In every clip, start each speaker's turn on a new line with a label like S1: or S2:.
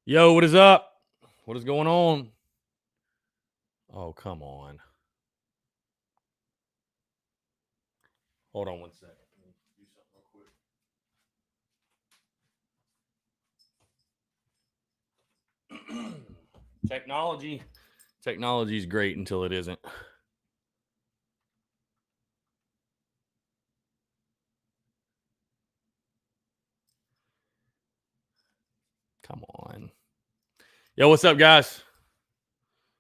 S1: Yo, what is up? What is going on? Oh, come on. Hold on one second. Let me do something real quick. Technology is great until it isn't. Come on. Yo, what's up, guys?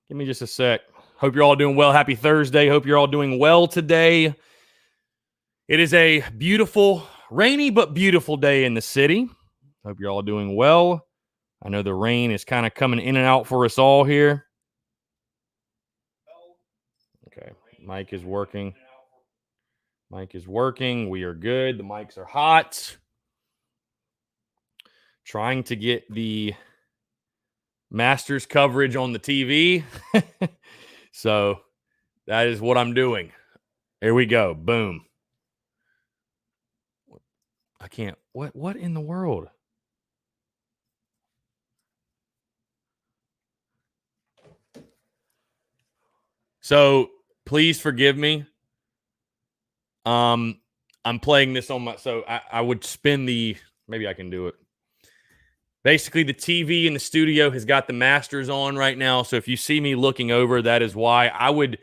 S1: Give me just a sec. Hope you're all doing well. Happy Thursday. Hope you're all doing well today. It is a beautiful, rainy but beautiful day in the city. Hope you're all doing well. I know the rain is kind of coming in and out for us all here. Okay, mic is working. Mic is working. We are good. The mics are hot. Trying to get the Masters coverage on the TV. So that is what I'm doing. Here we go. Boom. I can't. What in the world? So please forgive me. I'm playing this on my. So I would spin the. Maybe I can do it. Basically, the TV in the studio has got the Masters on right now. So if you see me looking over, that is why. I would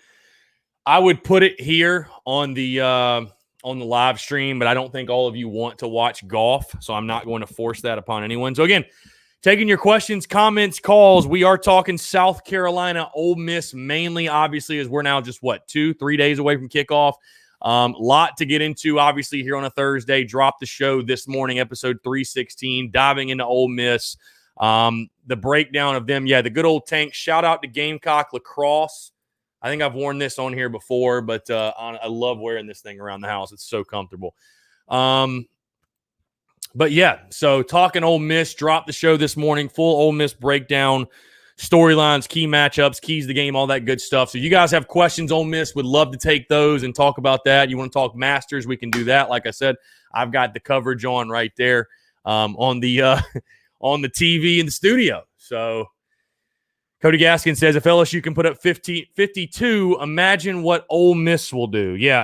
S1: put it here on the live stream, but I don't think all of you want to watch golf, so I'm not going to force that upon anyone. So again, taking your questions, comments, calls. We are talking South Carolina, Ole Miss mainly, obviously, as we're now just 2-3 days away from kickoff. Lot to get into, obviously, here on a Thursday. Dropped the show this morning, episode 316, diving into Ole Miss. The breakdown of them. Yeah, the good old Tank. Shout out to Gamecock Lacrosse. I think I've worn this on here before, but I love wearing this thing around the house. It's so comfortable. But yeah, so talking Ole Miss, dropped the show this morning, full Ole Miss breakdown, storylines, key matchups, keys to the game, all that good stuff. So you guys have questions, Ole Miss, would love to take those and talk about that. You want to talk Masters, we can do that. Like I said, I've got the coverage on right there on the TV in the studio. So Cody Gaskin says, if LSU can put up 52, imagine what Ole Miss will do. Yeah,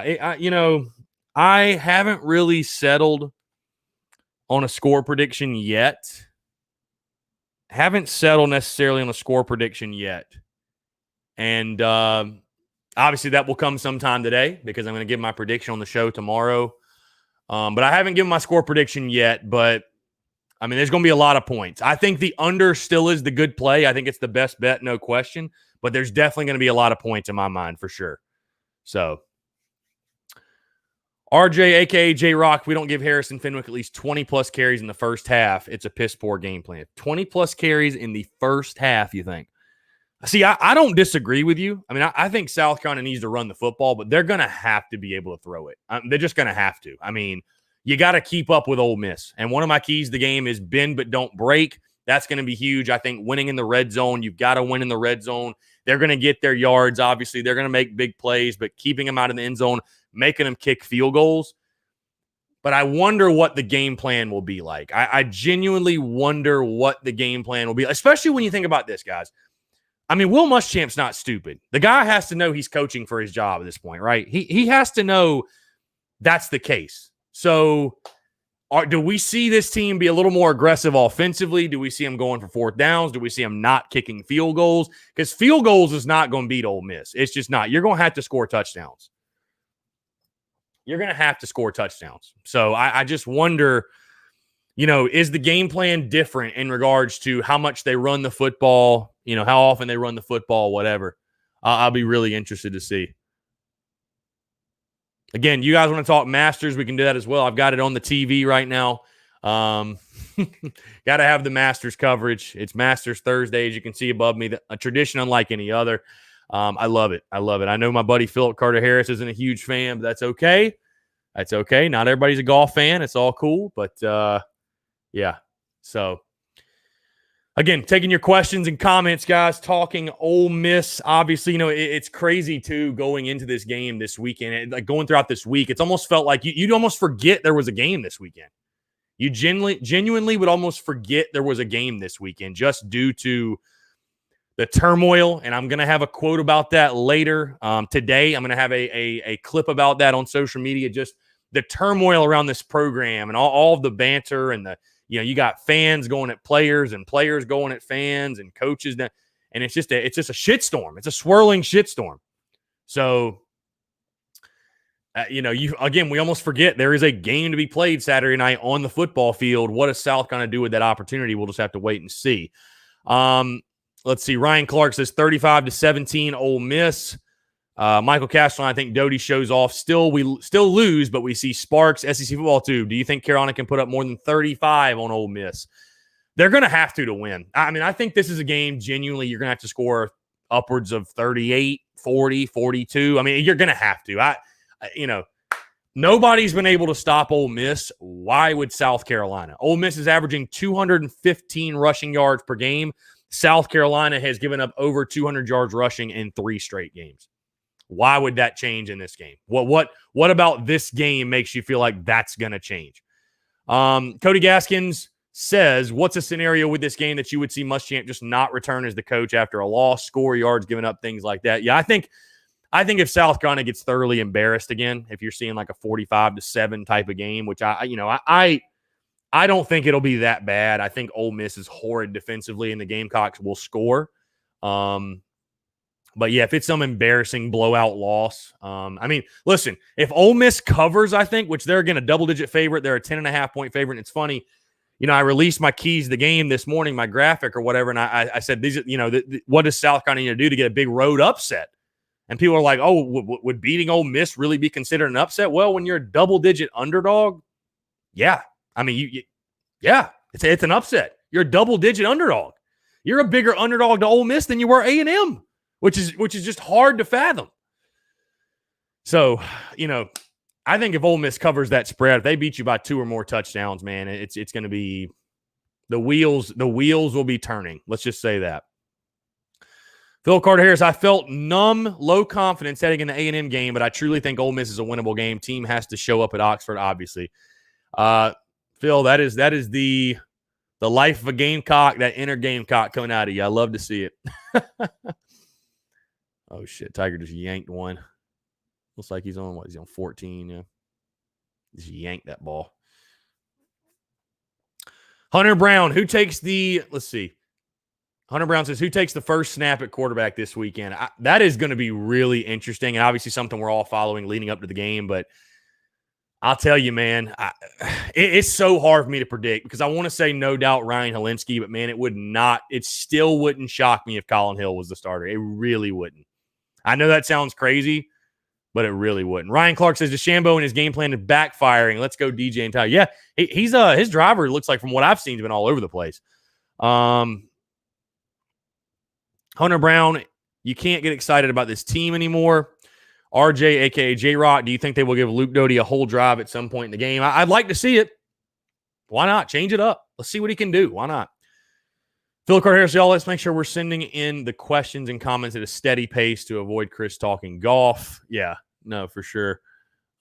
S1: I haven't really settled on a score prediction yet. Haven't settled necessarily on a score prediction yet. And obviously that will come sometime today because I'm going to give my prediction on the show tomorrow. But I haven't given my score prediction yet, but I mean, there's going to be a lot of points. I think the under still is the good play. I think it's the best bet, no question. But there's definitely going to be a lot of points in my mind for sure. So, RJ, a.k.a. J-Rock, we don't give Harrison Fenwick at least 20-plus carries in the first half. It's a piss-poor game plan. 20-plus carries in the first half, you think? See, I don't disagree with you. I mean, I think South Carolina needs to run the football, but they're going to have to be able to throw it. They're just going to have to. I mean, you got to keep up with Ole Miss. And one of my keys to the game is bend but don't break. That's going to be huge. I think winning in the red zone, you've got to win in the red zone. They're going to get their yards, obviously. They're going to make big plays, but keeping them out of the end zone, making them kick field goals. But I wonder what the game plan will be like. I genuinely wonder what the game plan will be, especially when you think about this, guys. I mean, Will Muschamp's not stupid. The guy has to know he's coaching for his job at this point, right? He has to know that's the case. So do we see this team be a little more aggressive offensively? Do we see them going for fourth downs? Do we see them not kicking field goals? Because field goals is not going to beat Ole Miss. It's just not. You're going to have to score touchdowns. You're going to have to score touchdowns. So I just wonder, is the game plan different in regards to how much they run the football, how often they run the football, whatever. I'll be really interested to see. Again, you guys want to talk Masters, we can do that as well. I've got it on the TV right now. Got to have the Masters coverage. It's Masters Thursday, as you can see above me, a tradition unlike any other. I love it. I love it. I know my buddy Philip Carter Harris isn't a huge fan, but that's okay. That's okay. Not everybody's a golf fan. It's all cool. But, yeah. So, again, taking your questions and comments, guys, talking Ole Miss. Obviously, it's crazy, too, going into this game this weekend. Like going throughout this week, it's almost felt like you'd almost forget there was a game this weekend. You genuinely would almost forget there was a game this weekend just due to the turmoil. And I'm going to have a quote about that later. Today, I'm going to have a clip about that on social media, just the turmoil around this program and all of the banter and you got fans going at players and players going at fans and coaches. And it's just a shitstorm. It's a swirling shitstorm. So, we almost forget there is a game to be played Saturday night on the football field. What does South going to do with that opportunity? We'll just have to wait and see. Let's see. Ryan Clark says 35-17 Ole Miss. Michael Castleton, I think Doty shows off. We still lose, but we see sparks. SEC football too. Do you think Carolina can put up more than 35 on Ole Miss? They're going to have to win. I mean, I think this is a game, genuinely, you're going to have to score upwards of 38, 40, 42. I mean, you're going to have to. Nobody's been able to stop Ole Miss. Why would South Carolina? Ole Miss is averaging 215 rushing yards per game. South Carolina has given up over 200 yards rushing in 3 straight games. Why would that change in this game? What about this game makes you feel like that's going to change? Cody Gaskins says, what's a scenario with this game that you would see Muschamp just not return as the coach after a loss, score yards, giving up, things like that? Yeah, I think if South Carolina gets thoroughly embarrassed again, if you're seeing like a 45-7 type of game, which I don't think it'll be that bad. I think Ole Miss is horrid defensively, and the Gamecocks will score. But yeah, if it's some embarrassing blowout loss, listen, if Ole Miss covers, I think, which they're again a double-digit favorite, they're a 10.5-point favorite. And it's funny, I released my keys to the game this morning, my graphic or whatever, and I said, these, what does South Carolina need to do to get a big road upset? And people are like, oh, would beating Ole Miss really be considered an upset? Well, when you're a double-digit underdog, yeah. I mean, it's an upset. You're a double-digit underdog. You're a bigger underdog to Ole Miss than you were A&M, which is just hard to fathom. So, I think if Ole Miss covers that spread, if they beat you by 2 or more touchdowns, man, it's going to be the wheels will be turning. Let's just say that. Phil Carter Harris, I felt numb, low confidence heading in the A&M game, but I truly think Ole Miss is a winnable game. Team has to show up at Oxford, obviously. Phil, that is the life of a Gamecock, that inner Gamecock coming out of you. I love to see it. Oh, shit. Tiger just yanked one. Looks like he's on, he's on 14. Yeah. Just yanked that ball. Hunter Brown, Hunter Brown says, who takes the first snap at quarterback this weekend? That is going to be really interesting, and obviously something we're all following leading up to the game. But I'll tell you, man, it's so hard for me to predict because I want to say no doubt Ryan Helinski, but, man, it still wouldn't shock me if Colin Hill was the starter. It really wouldn't. I know that sounds crazy, but it really wouldn't. Ryan Clark says, DeChambeau and his game plan is backfiring. Let's go DJ and Tyler. Yeah, he's his driver looks like, from what I've seen, has been all over the place. Hunter Brown, you can't get excited about this team anymore. RJ, a.k.a. J-Rock, do you think they will give Luke Doty a whole drive at some point in the game? I'd like to see it. Why not? Change it up. Let's see what he can do. Why not? Phil Carter Harris, y'all, let's make sure we're sending in the questions and comments at a steady pace to avoid Chris talking golf. Yeah, no, for sure.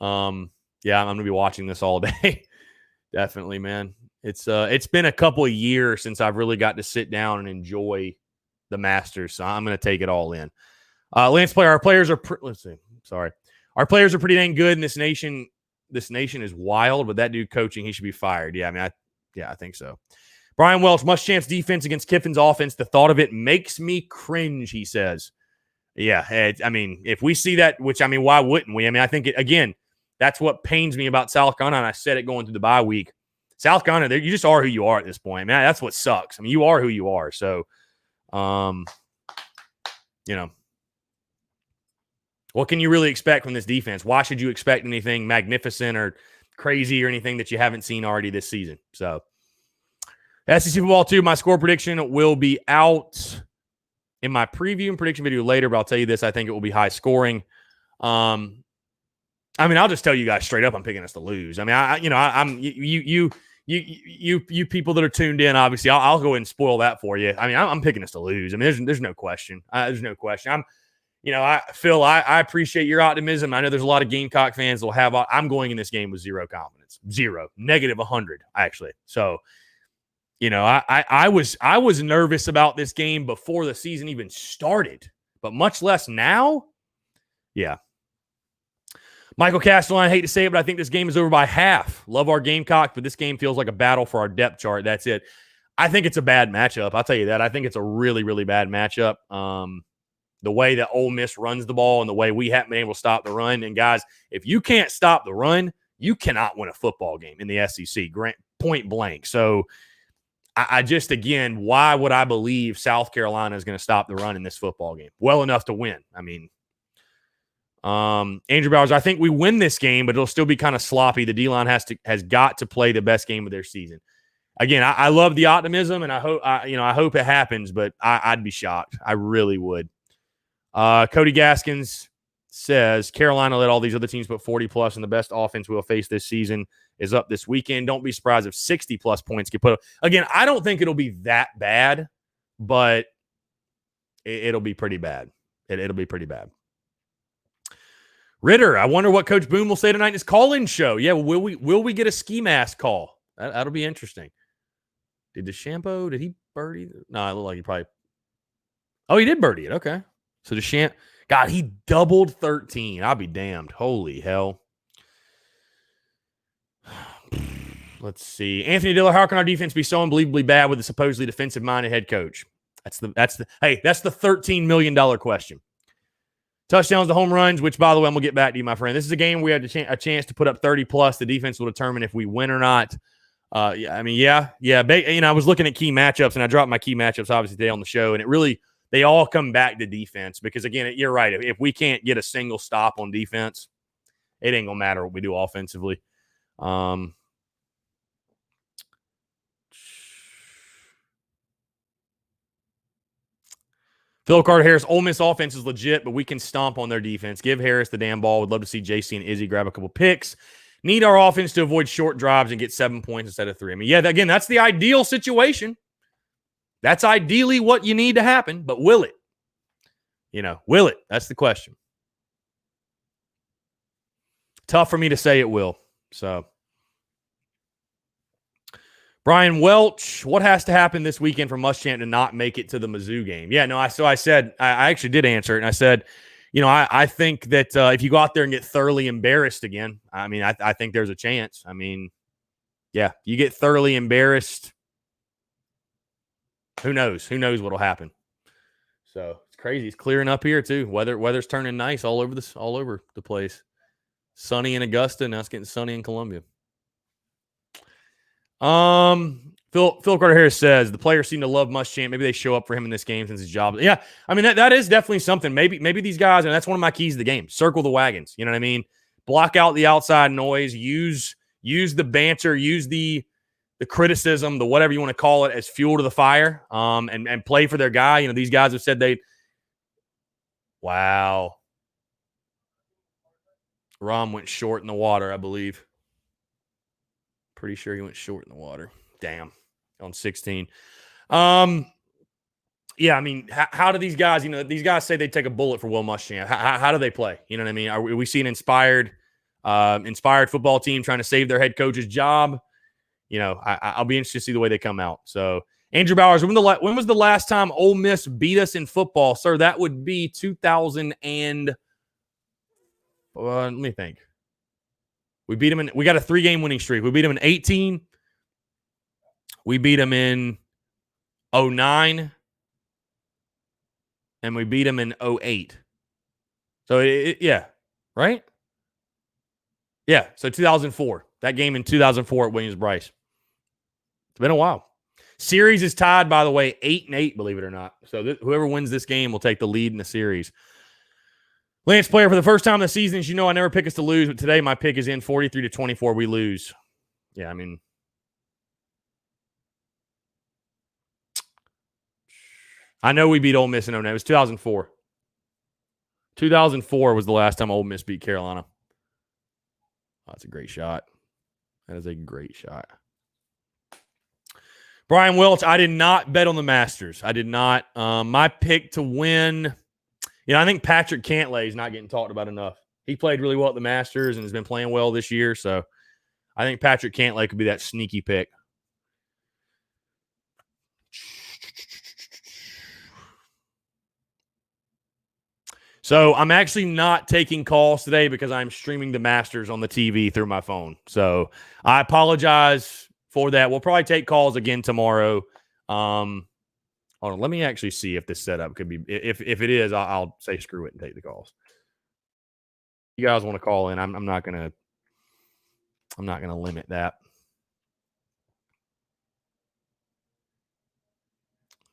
S1: I'm going to be watching this all day. Definitely, man. It's been a couple of years since I've really got to sit down and enjoy the Masters, so I'm going to take it all in. Lance Player, our players are our players are pretty dang good in this nation. This nation is wild, but that dude coaching, he should be fired. Yeah, I think so. Brian Welch, Muschamp's defense against Kiffin's offense, the thought of it makes me cringe, he says. Yeah, if we see that, why wouldn't we? I think, that's what pains me about South Carolina, and I said it going through the bye week. South Carolina, you just are who you are at this point. Man, that's what sucks. You are who you are. So, what can you really expect from this defense? Why should you expect anything magnificent or crazy or anything that you haven't seen already this season? So, SEC football 2, my score prediction will be out in my preview and prediction video later, but I'll tell you this, I think it will be high scoring. I'll just tell you guys straight up, I'm picking us to lose. You people that are tuned in, obviously, I'll go ahead and spoil that for you. I'm picking us to lose. There's no question. There's no question. Phil, I appreciate your optimism. I know there's a lot of Gamecock fans that will have. I'm going in this game with zero confidence, negative 100 actually. So, I was nervous about this game before the season even started, but much less now. Yeah. Michael Castellan, I hate to say it, but I think this game is over by half. Love our Gamecock, but this game feels like a battle for our depth chart. That's it. I think it's a bad matchup. I'll tell you that. I think it's a really, really bad matchup. The way that Ole Miss runs the ball and the way we haven't been able to stop the run. And, guys, if you can't stop the run, you cannot win a football game in the SEC, point blank. So, I just, again, why would I believe South Carolina is going to stop the run in this football game? Well enough to win. I mean, Andrew Bowers, I think we win this game, but it'll still be kind of sloppy. The D-line has got to play the best game of their season. Again, I love the optimism, and I hope it happens, but I'd be shocked. I really would. Cody Gaskins says Carolina let all these other teams put 40-plus, and the best offense we'll face this season is up this weekend. Don't be surprised if 60-plus points get put up. Again, I don't think it'll be that bad, but it'll be pretty bad. It'll be pretty bad. Ritter, I wonder what Coach Boone will say tonight in his call-in show. Yeah, will we get a ski mask call? That'll be interesting. Did he birdie? No, it looked like he probably. Oh, he did birdie it. Okay. So God, he doubled 13. I'll be damned. Holy hell. Let's see. Anthony Diller, how can our defense be so unbelievably bad with a supposedly defensive-minded head coach? That's the $13 million question. Touchdowns to home runs, which, by the way, I'm going to get back to you, my friend. This is a game we had a chance to put up 30-plus. The defense will determine if we win or not. I was looking at key matchups, and I dropped my key matchups, obviously, today on the show, and they all come back to defense because, again, you're right. If we can't get a single stop on defense, it ain't going to matter what we do offensively. Phil Carter Harris, Ole Miss offense is legit, but we can stomp on their defense. Give Harris the damn ball. Would love to see JC and Izzy grab a couple picks. Need our offense to avoid short drives and get 7 points instead of 3. I mean, yeah, again, that's the ideal situation. That's ideally what you need to happen, but will it? Will it? That's the question. Tough for me to say it will. So, Brian Welch, what has to happen this weekend for Muschamp to not make it to the Mizzou game? Yeah, no, I actually did answer it, and I said, I think that if you go out there and get thoroughly embarrassed again, I mean, I think there's a chance. I mean, yeah, you get thoroughly embarrassed, who knows? Who knows what'll happen? So it's crazy. It's clearing up here too. Weather's turning nice all over the place. Sunny in Augusta, now it's getting sunny in Columbia. Phil Carter Harris says the players seem to love Muschamp. Maybe they show up for him in this game since his job. Yeah, I mean that is definitely something. Maybe these guys, and that's one of my keys to the game. Circle the wagons. You know what I mean? Block out the outside noise. Use the banter. Use the criticism, the whatever you want to call it, as fuel to the fire. And play for their guy. These guys have said they. Wow. Rom went short in the water, I believe. Pretty sure he went short in the water. Damn. On 16. Yeah, I mean, how do these guys, these guys say they take a bullet for Will Muschamp. How do they play? You know what I mean? Are we see an inspired football team trying to save their head coach's job? I'll be interested to see the way they come out. So, Andrew Bowers, when was the last time Ole Miss beat us in football? Sir, that would be 2000 and let me think. We beat them we got a 3-game winning streak. We beat them in 18. We beat them in 09. And we beat them in 08. So, yeah. Right? Yeah. So, 2004. That game in 2004 at Williams-Brice. It's been a while. Series is tied, by the way, 8-8, believe it or not. So, whoever wins this game will take the lead in the series. Lance Player, for the first time in the season, as you know, I never pick us to lose, but today my pick is in 43-24. We lose. Yeah, I mean. I know we beat Ole Miss in 09. It was 2004. 2004 was the last time Ole Miss beat Carolina. Oh, that's a great shot. That is a great shot. Brian Welch, I did not bet on the Masters. I did not. My pick to win I think Patrick Cantlay is not getting talked about enough. He played really well at the Masters and has been playing well this year. So I think Patrick Cantlay could be that sneaky pick. So I'm actually not taking calls today because I'm streaming the Masters on the TV through my phone. So I apologize for that. We'll probably take calls again tomorrow. Hold on, let me actually see if this setup could be. If it is, I'll say screw it and take the calls. You guys want to call in? I'm not gonna limit that.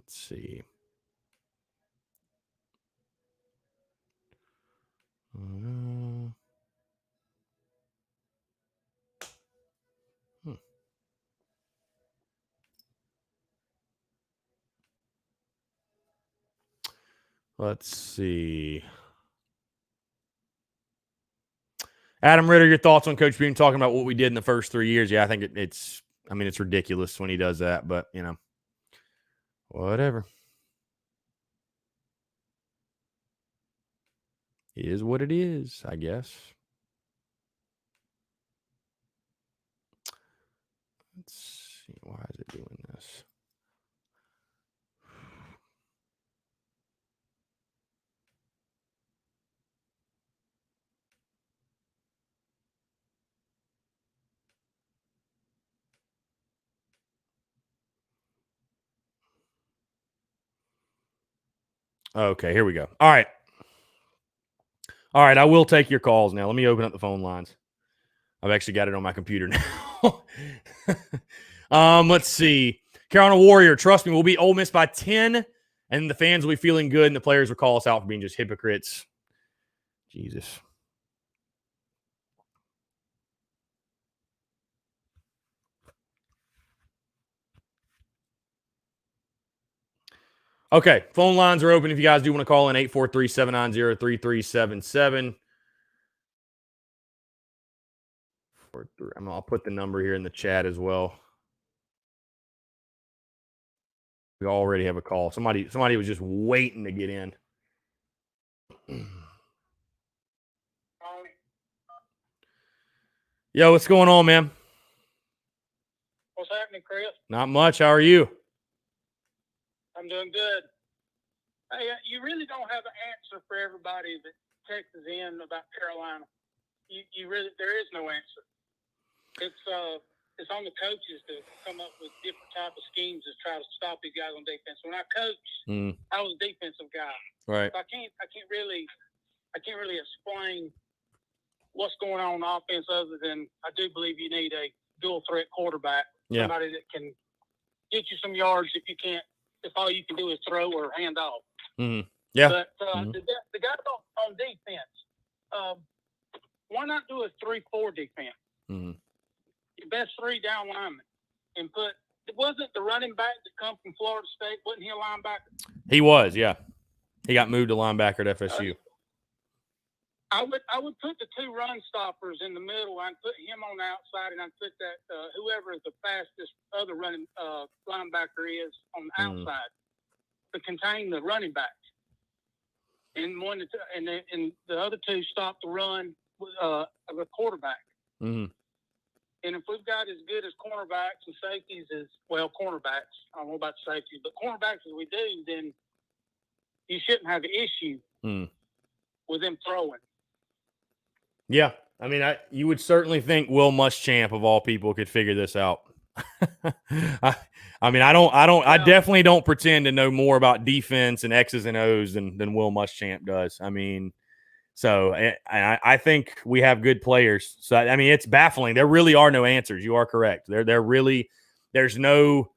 S1: Let's see. Let's see. Adam Ritter, your thoughts on Coach Beam talking about what we did in the first 3 years? Yeah, I think it's ridiculous when he does that, but, whatever. It is what it is, I guess. Let's see. Why is it doing this? Okay, here we go. All right. I will take your calls now. Let me open up the phone lines. I've actually got it on my computer now. Let's see. Carolina Warrior, trust me, we'll be Ole Miss by 10, and the fans will be feeling good, and the players will call us out for being just hypocrites. Jesus. Okay, phone lines are open if you guys do want to call in, 843-790-3377. I'll put the number here in the chat as well. We already have a call. Somebody was just waiting to get in. Yo, what's going on, man?
S2: What's happening, Chris?
S1: Not much. How are you?
S2: I'm doing good. Hey, you really don't have an answer for everybody that texts in about Carolina. You really, there is no answer. It's on the coaches to come up with different type of schemes to try to stop these guys on defense. When I coached, I was a defensive guy.
S1: Right.
S2: So I can't really explain what's going on offense other than I do believe you need a dual threat quarterback, somebody that can get you some yards if all you can do is throw or hand off.
S1: Mm-hmm. Yeah.
S2: But the guys on defense, why not do a 3-4 defense?
S1: Mm-hmm.
S2: Your best 3 down linemen, and wasn't the running back that come from Florida State? Wasn't he a linebacker?
S1: He was, yeah. He got moved to linebacker at FSU.
S2: I would put the 2 run stoppers in the middle. I'd put him on the outside, and I'd put that whoever the fastest other running linebacker is on the outside to contain the running backs. And the other 2 stop the run of a quarterback.
S1: Mm-hmm.
S2: And if we've got as good as cornerbacks and safeties cornerbacks, I don't know about safeties, but cornerbacks as we do, then you shouldn't have an issue with them throwing.
S1: Yeah. I mean, you would certainly think Will Muschamp of all people could figure this out. I definitely don't pretend to know more about defense and X's and O's than Will Muschamp does. I mean, so I think we have good players. So, I mean, it's baffling. There really are no answers. You are correct. There's no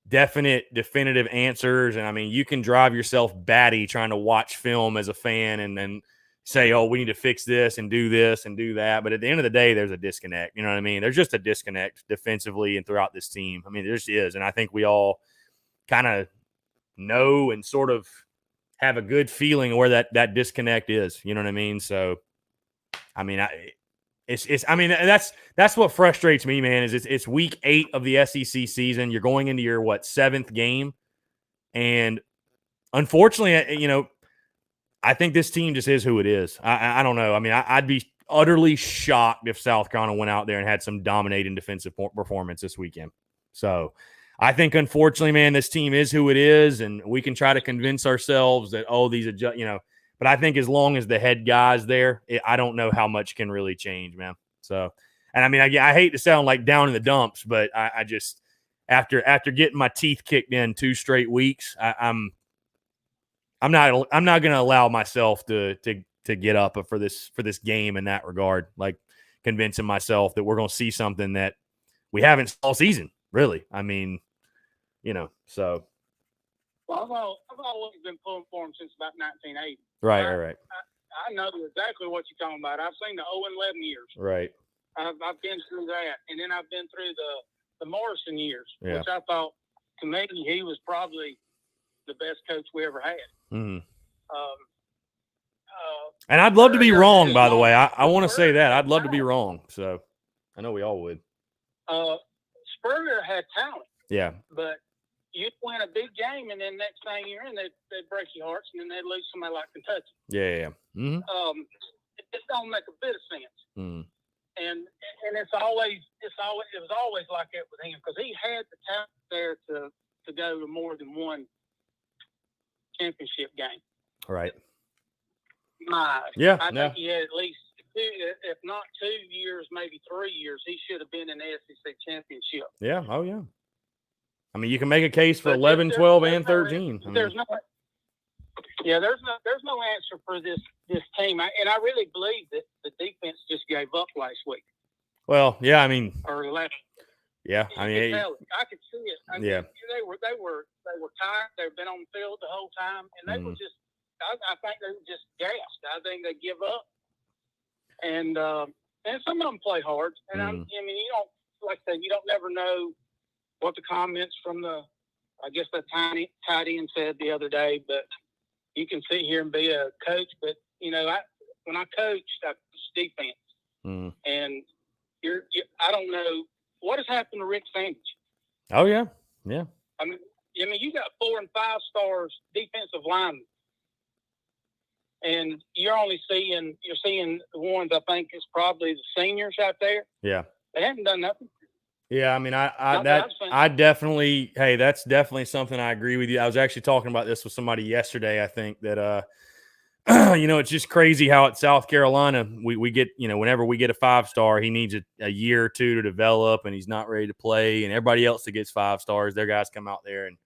S1: definitive answers. And I mean, you can drive yourself batty trying to watch film as a fan and then say, oh, we need to fix this and do that. But at the end of the day, there's a disconnect. You know what I mean? There's just a disconnect defensively and throughout this team. I mean, there just is. And I think we all kind of know and sort of have a good feeling where that disconnect is. You know what I mean? So, I mean, that's what frustrates me, man, is it's week 8 of the SEC season. You're going into your 7th game. And unfortunately, I think this team just is who it is. I don't know. I mean, I'd be utterly shocked if South Carolina went out there and had some dominating defensive performance this weekend. So I think, unfortunately, man, this team is who it is, and we can try to convince ourselves that, these adjust, but I think as long as the head guy's there, I don't know how much can really change, man. So, and I mean, I hate to sound like down in the dumps, but I just, after getting my teeth kicked in 2 straight weeks, I'm not going to allow myself to get up for this game in that regard, like convincing myself that we're going to see something that we haven't seen all season, really. I mean, so.
S2: Well, I've always been pulling for him since about 1980.
S1: Right.
S2: I know exactly what you're talking about. I've seen the 0-11 years.
S1: Right.
S2: I've been through that, and then I've been through the Morrison years,
S1: yeah.
S2: which I thought, to me, he was probably the best coach we ever had.
S1: Mm-hmm. And I'd love to be wrong, by the way. I want to say that. I'd love to be wrong. So I know we all would.
S2: Spurrier had talent.
S1: Yeah.
S2: But you'd win a big game, and then next thing you're in, they'd break your hearts, and then they'd lose somebody like Kentucky.
S1: Yeah. Mm-hmm.
S2: It don't make a bit of sense.
S1: Mm-hmm.
S2: And it was always like that with him, because he had the talent there to go to more than one championship game.
S1: Right.
S2: I think he had at least 2, if not 2 years, maybe 3 years. He should have been in the SEC championship.
S1: Yeah. Oh, yeah. I mean, you can make a case for 11, 12, and 13.
S2: There's no answer for this team, and I really believe that the defense just gave up last week.
S1: Well, yeah, I mean,
S2: or last.
S1: Yeah, I mean,
S2: I could see it. I mean,
S1: yeah,
S2: they were tired. They've been on the field the whole time, and they were just. I think they were just gassed. I think they give up, and some of them play hard. And I mean, you don't, like I said, you don't never know what the comments from I guess that tight end said the other day, but you can sit here and be a coach. But when I coached, I coached defense, and I don't know what has happened to Rick Sandage.
S1: Oh yeah.
S2: I mean, you got 4 and 5 stars defensive linemen, and you're seeing the ones I think is probably the seniors out there.
S1: Yeah,
S2: they haven't done nothing.
S1: Yeah, I mean, that's definitely something I agree with you. I was actually talking about this with somebody yesterday. I think that it's just crazy how at South Carolina we get, whenever we get a 5-star, he needs a year or 2 to develop, and he's not ready to play. And everybody else that gets 5 stars, their guys come out there and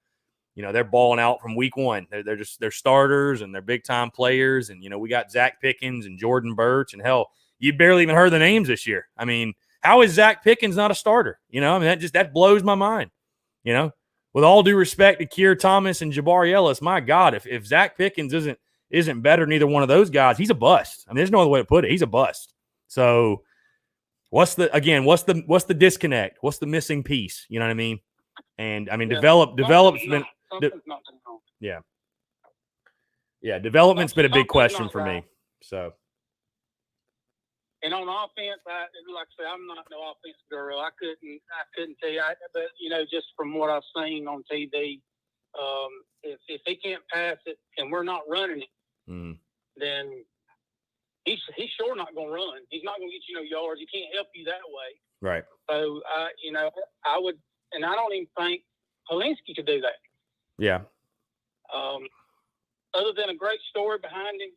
S1: they're balling out from week 1. They're starters and they're big time players. And we got Zach Pickens and Jordan Birch, and hell, you barely even heard the names this year. I mean, how is Zach Pickens not a starter? I mean, that blows my mind. With all due respect to Keir Thomas and Jabari Ellis, my God, if Zach Pickens isn't better than either one of those guys, he's a bust. I mean, there's no other way to put it. He's a bust. So what's the disconnect? What's the missing piece? You know what I mean? And I mean, development's been development's been a big question for me. So.
S2: And on offense, like I said, I'm not no offense guru. I couldn't tell you. But just from what I've seen on TV, if he can't pass it and we're not running it, then he's sure not going to run. He's not going to get you no yards. He can't help you that way.
S1: Right.
S2: So I would, and I don't even think Hilinski could do that.
S1: Yeah.
S2: Other than a great story behind him,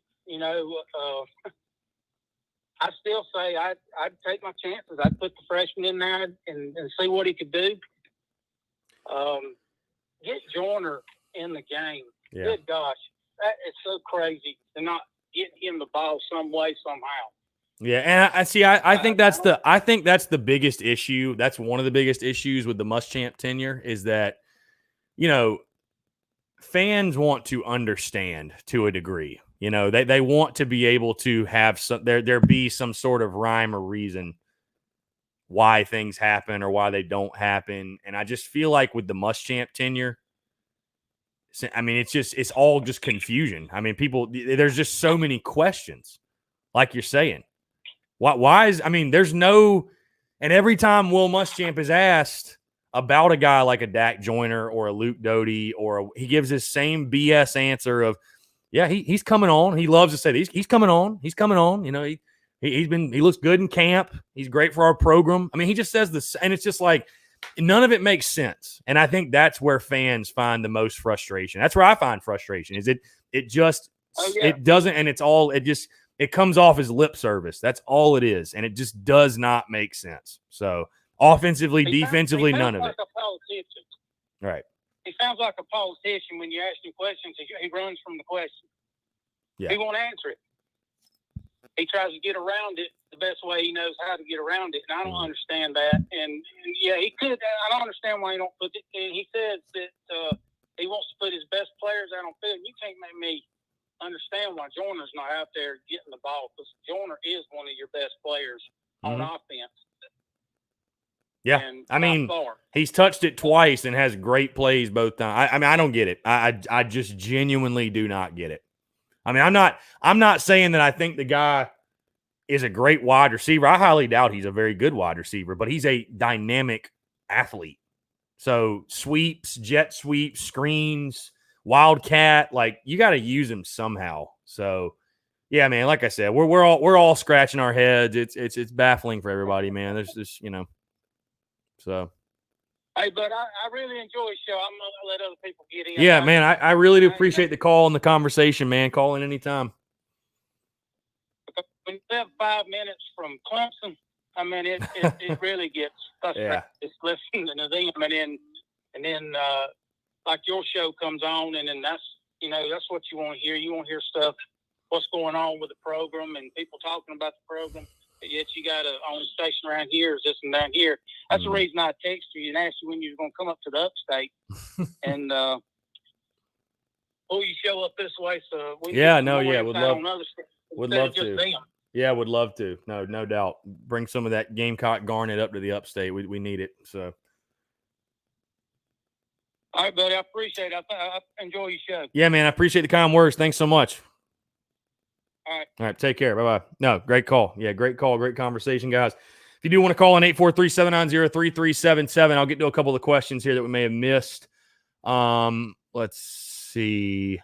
S2: I still say I'd take my chances. I'd put the freshman in there and see what he could do. Get Joyner in the game.
S1: Yeah.
S2: Good gosh, that is so crazy to not get him the ball some way somehow.
S1: Yeah, and I think that's the biggest issue. That's one of the biggest issues with the Muschamp tenure is that fans want to understand to a degree. They want to be able to have there be some sort of rhyme or reason why things happen or why they don't happen. And I just feel like with the Muschamp tenure, I mean, it's all just confusion. I mean, there's just so many questions, like you're saying. Why is, I mean, there's no, and every time Will Muschamp is asked about a guy like a Dak Joyner or a Luke Doty, he gives his same BS answer of, Yeah, he's coming on. He loves to say he's coming on. He's coming on. You know, he looks good in camp. He's great for our program. I mean, he just says this, and it's just like none of it makes sense. And I think that's where fans find the most frustration. That's where I find frustration. Is it just it doesn't, and it comes off as lip service. That's all it is, and it just does not make sense. So offensively, defensively, none of it.
S2: A politician.
S1: Right.
S2: He sounds like a politician when you ask him questions. He runs from the question.
S1: Yeah.
S2: He won't answer it. He tries to get around it the best way he knows how to get around it, and I don't understand that. And yeah, he could. I don't understand why he don't put it. And he says that he wants to put his best players out on field. You can't make me understand why Joyner's not out there getting the ball, because Joyner is one of your best players on offense.
S1: Yeah, I mean, he's touched it twice and has great plays both times. I mean, I don't get it. I just genuinely do not get it. I mean, I'm not saying that I think the guy is a great wide receiver. I highly doubt he's a very good wide receiver, but he's a dynamic athlete. So sweeps, jet sweeps, screens, wildcat, like you got to use him somehow. So yeah, man, like I said, we're all scratching our heads. It's baffling for everybody, man. There's just, so.
S2: Hey, but I really enjoy the show. I'm going to let other people get in.
S1: Yeah, man, I really do appreciate the call and the conversation, man. Call in anytime.
S2: When you have 5 minutes from Clemson, I mean, it really gets frustrating.
S1: Yeah.
S2: It's listening to them, and then like your show comes on, and then that's what you want to hear. You want to hear stuff, what's going on with the program and people talking about the program. Yet you got a on station around here, is this and down here. That's the reason I texted you and asked you when you were going to come up to the upstate and pull your show up this way. So we
S1: would love to.
S2: Them.
S1: Yeah, would love to. No doubt. Bring some of that Gamecock garnet up to the upstate. We need it. So.
S2: All right, buddy. I appreciate it. I enjoy your show.
S1: Yeah, man. I appreciate the kind words. Thanks so much.
S2: All
S1: right. Take care. Bye-bye. No, great call. Yeah, great call. Great conversation, guys. If you do want to call in 843-790-3377, I'll get to a couple of questions here that we may have missed. Let's see.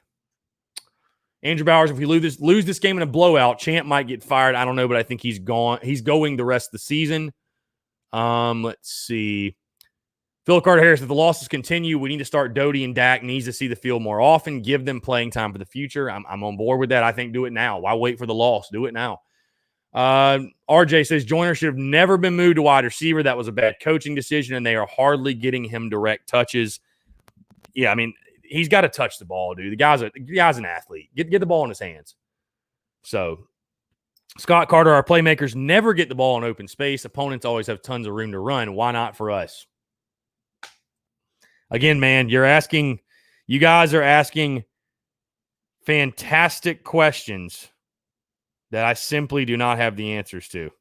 S1: Andrew Bowers, if we lose this game in a blowout, Champ might get fired. I don't know, but I think he's gone. He's going the rest of the season. Let's see. Phil Carter Harris, if the losses continue, we need to start Doty and Dak. Needs to see the field more often. Give them playing time for the future. I'm on board with that. I think do it now. Why wait for the loss? Do it now. RJ says Joyner should have never been moved to wide receiver. That was a bad coaching decision, and they are hardly getting him direct touches. Yeah, I mean, he's got to touch the ball, dude. The guy's an athlete. Get the ball in his hands. So, Scott Carter, our playmakers never get the ball in open space. Opponents always have tons of room to run. Why not for us? Again, man, you guys are asking fantastic questions that I simply do not have the answers to.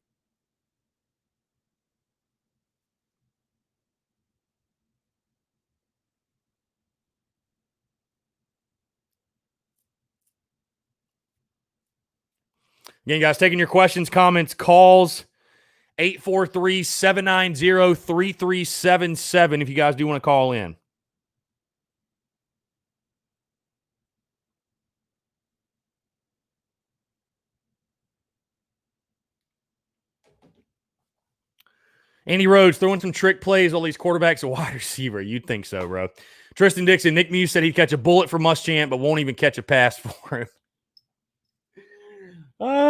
S1: Again, guys, taking your questions, comments, calls, 843-790-3377 if you guys do want to call in. Andy Rhodes throwing some trick plays, all these quarterbacks a wide receiver. You'd think so, bro. Tristan Dixon, Nick Muse said he'd catch a bullet for Muschamp, but won't even catch a pass for him.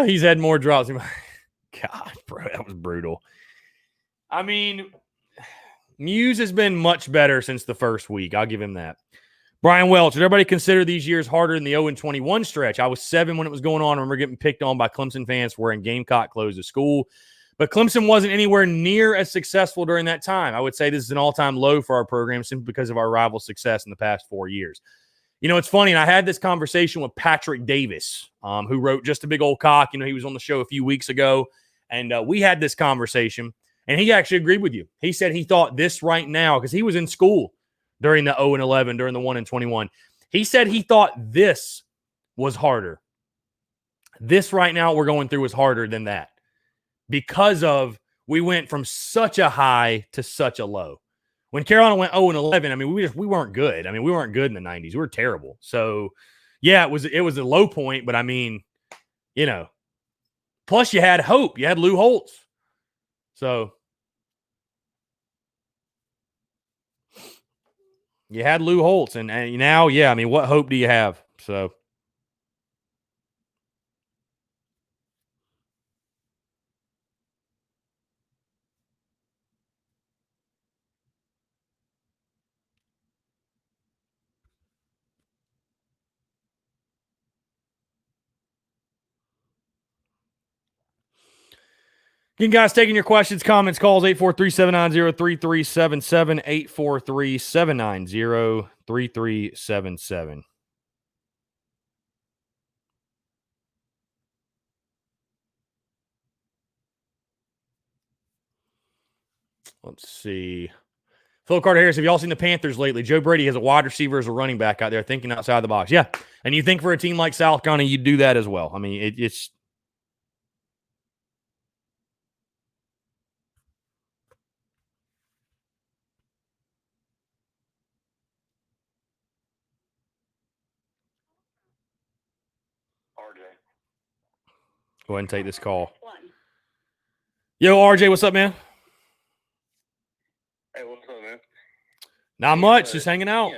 S1: He's had more drops. God, bro, that was brutal. I mean, Muse has been much better since the first week. I'll give him that. Brian Welch, did everybody consider these years harder than the 0-21 stretch? I was 7 when it was going on. I remember getting picked on by Clemson fans for wearing Gamecock clothes to school. But Clemson wasn't anywhere near as successful during that time. I would say this is an all-time low for our program simply because of our rival success in the past 4 years. You know, it's funny, and I had this conversation with Patrick Davis, who wrote Just a Big Old Cock. You know, he was on the show a few weeks ago, and we had this conversation, and he actually agreed with you. He said he thought this right now, because he was in school during the 0-11, during the 1-21. He said he thought this was harder. This right now we're going through is harder than that because of we went from such a high to such a low. When Carolina went 0-11, I mean, we weren't good. I mean, we weren't good in the 90s. We were terrible. So, yeah, it was a low point, but I mean, you know, plus you had hope. You had Lou Holtz. So you had Lou Holtz, and now, yeah, I mean, what hope do you have? So. Again, guys, taking your questions, comments, calls, 843-790-3377, 843-790-3377. Let's see. Phil Carter Harris, have y'all seen the Panthers lately? Joe Brady has a wide receiver as a running back out there thinking outside the box. Yeah, and you think for a team like South Carolina, you'd do that as well. I mean, it's – go ahead and take this call. Yo, RJ, what's up, man?
S3: Hey, what's up, man?
S1: Not much, just hanging out.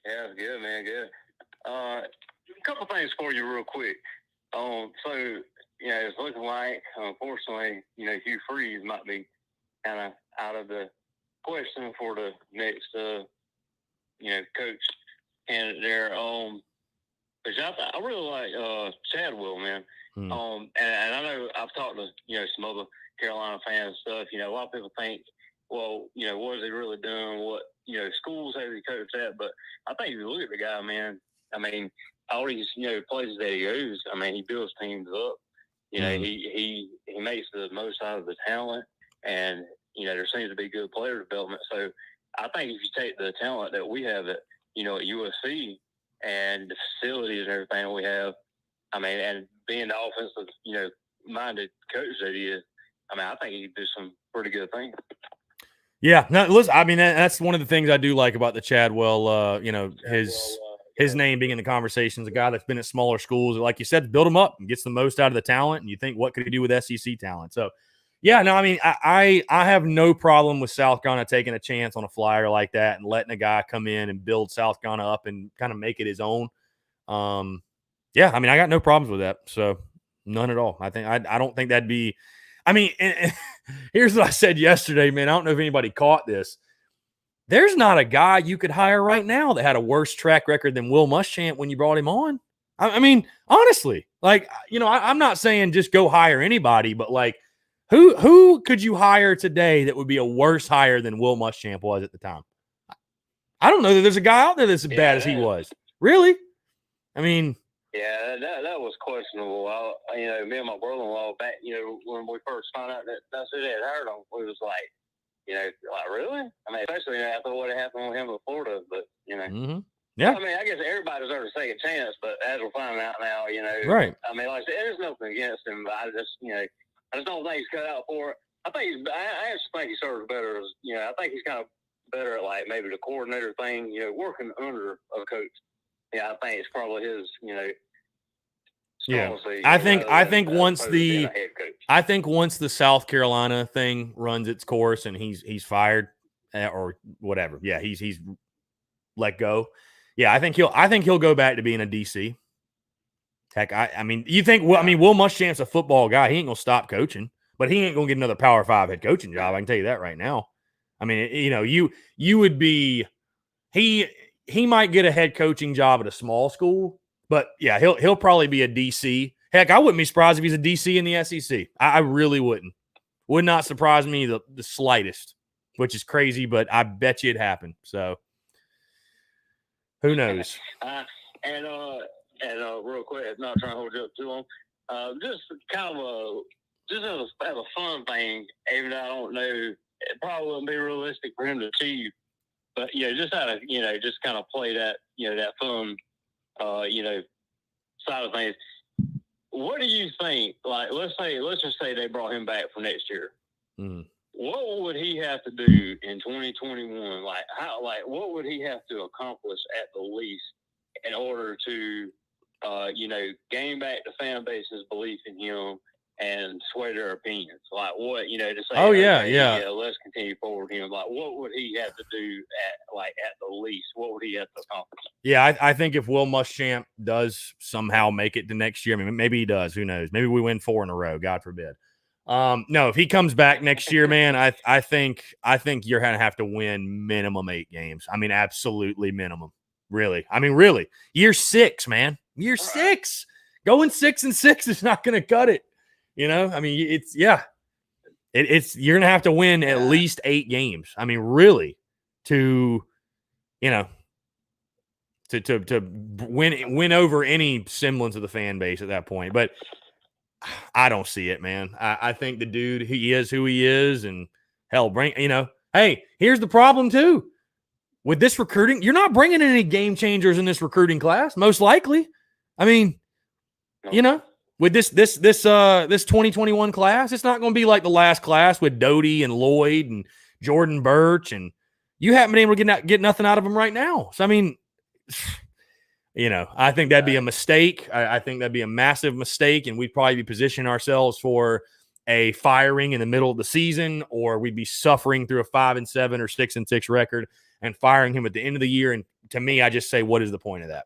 S3: Yeah, good, man, good. A couple things for you real quick. So, it's looking like, unfortunately, Hugh Freeze might be kind of out of the question for the next, coach candidate there. But I really like Chadwell, man. And I know I've talked to, some other Carolina fans and stuff. A lot of people think, well, what is he really doing? What, schools have he coached at? But I think if you look at the guy, man, I mean, all these, places that he goes, I mean, he builds teams up. He makes the most out of the talent, and, there seems to be good player development. So I think if you take the talent that we have at, at USC and the facilities and everything that we have, I mean, and being the offensive, minded coach that he is, I mean, I think he can do some pretty good things.
S1: Yeah, no, listen, I mean, that's one of the things I do like about the Chadwell, his name being in the conversations, a guy that's been at smaller schools, like you said, build him up and gets the most out of the talent. And you think, what could he do with SEC talent? So, yeah, no, I mean, I have no problem with South Carolina taking a chance on a flyer like that and letting a guy come in and build South Carolina up and kind of make it his own. Yeah, I mean, I got no problems with that. So, none at all. I don't think that'd be. I mean, and here's what I said yesterday, man. I don't know if anybody caught this. There's not a guy you could hire right now that had a worse track record than Will Muschamp when you brought him on. I mean, honestly, like, I'm not saying just go hire anybody, but like, who could you hire today that would be a worse hire than Will Muschamp was at the time? I don't know that there's a guy out there that's as bad as he was. Really? I mean.
S3: Yeah, that was questionable. Me and my brother-in-law back, when we first found out that's who they had hired him, we was like, like really? I mean, especially after what had happened with him in Florida, but
S1: Mm-hmm. Yeah.
S3: I mean, I guess everybody deserves a second chance, but as we're finding out now,
S1: right.
S3: I mean, like I said, there's nothing against him, but I just don't think he's cut out for it. I actually think he serves better as, I think he's kind of better at like maybe the coordinator thing, working under a coach. Yeah, I think it's probably his,
S1: yeah. I think once the South Carolina thing runs its course and he's fired or whatever, yeah, he's let go. Yeah, I think he'll go back to being a DC. Heck, I mean, you think? Well, I mean, Will Muschamp's a football guy. He ain't gonna stop coaching, but he ain't gonna get another Power 5 head coaching job. I can tell you that right now. I mean, you would be he might get a head coaching job at a small school, but yeah, he'll probably be a DC. Heck, I wouldn't be surprised if he's a DC in the SEC. I really wouldn't. Would not surprise me the slightest, which is crazy, but I bet you it happened. So who knows?
S3: And real quick, not trying to hold you up too long. Just kind of just as a fun thing, even though I don't know, it probably wouldn't be realistic for him to achieve. But just how to just kind of play that that fun side of things. What do you think? Like, let's just say they brought him back for next year.
S1: Mm.
S3: what would he have to do in 2021? What would he have to accomplish at the least in order to, gain back the fan base's belief in him and sway their opinions? Like what, to say, okay, let's continue forward with him. Like what would he have to do at the least? What would he have to accomplish?
S1: Yeah, I think if Will Muschamp does somehow make it to next year, I mean, maybe he does. Who knows? Maybe we win 4 in a row. God forbid. No, if he comes back next year, man, I think you're gonna have to win minimum 8 games. I mean, absolutely minimum. Really. I mean, really. Year 6, man. Year 6. Going 6-6 is not gonna cut it. I mean, it's you're gonna have to win at least 8 games. I mean, really, to win over any semblance of the fan base at that point. But I don't see it, man. I think the dude, he is who he is, and hell, hey, here's the problem too. With this recruiting, you're not bringing any game changers in this recruiting class, most likely. I mean, with this 2021 class, it's not going to be like the last class with Doty and Lloyd and Jordan Birch, and you haven't been able to get nothing out of them right now. So, I mean, I think that'd be a mistake. I think that'd be a massive mistake, and we'd probably be positioning ourselves for a firing in the middle of the season, or we'd be suffering through a 5-7 or 6-6 record and firing him at the end of the year. And to me, I just say, what is the point of that?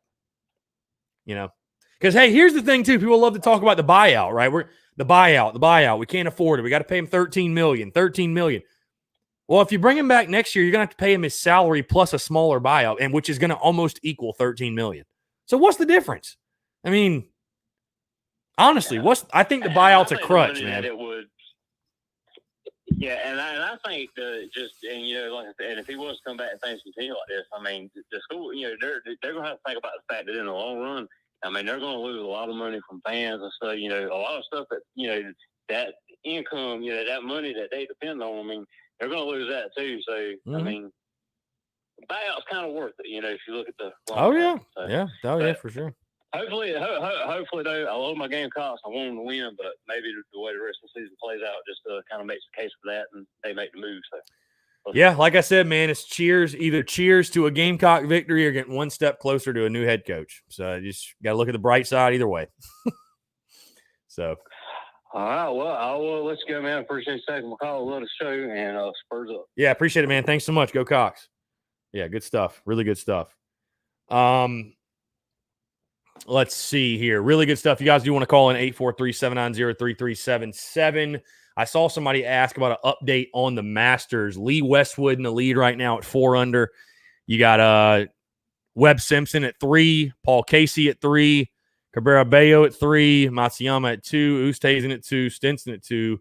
S1: Because, hey, here's the thing, too. People love to talk about the buyout, right? The buyout. We can't afford it. We got to pay him $13 million. Well, if you bring him back next year, you're going to have to pay him his salary plus a smaller buyout, and which is going to almost equal $13 million. So what's the difference? I mean, honestly, I think the buyout's a crutch, man.
S3: And I think like I said, and if he was to come back and things continue like this, I mean, the school, they're going to have to think about the fact that in the long run, I mean, they're going to lose a lot of money from fans and stuff. A lot of stuff that that income, that money that they depend on. I mean, they're going to lose that too. So I mean, the buyout's kind of worth it, if you look at the long term. So,
S1: for sure.
S3: Hopefully, though, I love my Gamecocks. I want them to win, but maybe the way the rest of the season plays out just kind of makes the case for that, and they make the move. So,
S1: yeah, like I said, man, it's either cheers to a Gamecock victory or getting one step closer to a new head coach. So just got to look at the bright side either way. So.
S3: All right, well, I'll let you go, man. Appreciate you taking my call. Love the show, and Spurs up.
S1: Yeah, appreciate it, man. Thanks so much. Go Cox. Yeah, good stuff. Really good stuff. Let's see here. Really good stuff. You guys do want to call in 843-790-3377. I saw somebody ask about an update on the Masters. Lee Westwood in the lead right now at 4 under. You got Webb Simpson at 3, Paul Casey at 3, Cabrera Bello at 3, Matsuyama at 2, Oosthuizen at 2, Stinson at 2,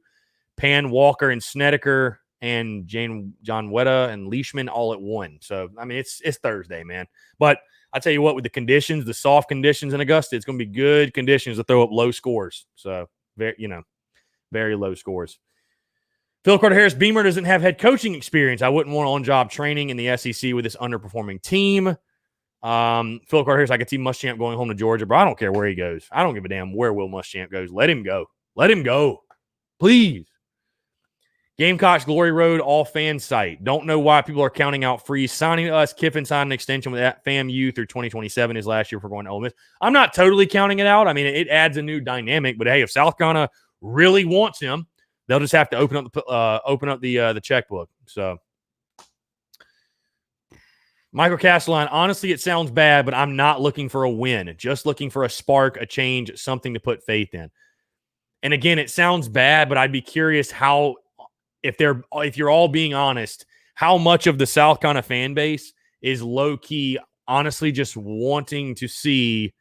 S1: Pan, Walker, and Snedeker, and John Wetta and Leishman all at 1. So, I mean, it's Thursday, man. But I tell you what, with the conditions, the soft conditions in Augusta, it's going to be good conditions to throw up low scores. So, very low scores. Phil Carter Harris, Beamer doesn't have head coaching experience. I wouldn't want on-job training in the SEC with this underperforming team. Phil Carter Harris, I could see Muschamp going home to Georgia, but I don't care where he goes. I don't give a damn where Will Muschamp goes. Let him go. Let him go. Please. Gamecocks Glory Road all fan site. Don't know why people are counting out Freeze signing to us. Kiffin signed an extension with that FAMU through 2027 his last year for going to Ole Miss. I'm not totally counting it out. I mean, it adds a new dynamic, but hey, if South Carolina really wants him, they'll just have to open up the checkbook. So Michael Castelline, honestly, it sounds bad, but I'm not looking for a win. Just looking for a spark, a change, something to put faith in. And again, it sounds bad, but I'd be curious how, if you're all being honest, how much of the South Carolina fan base is low key, honestly, just wanting to see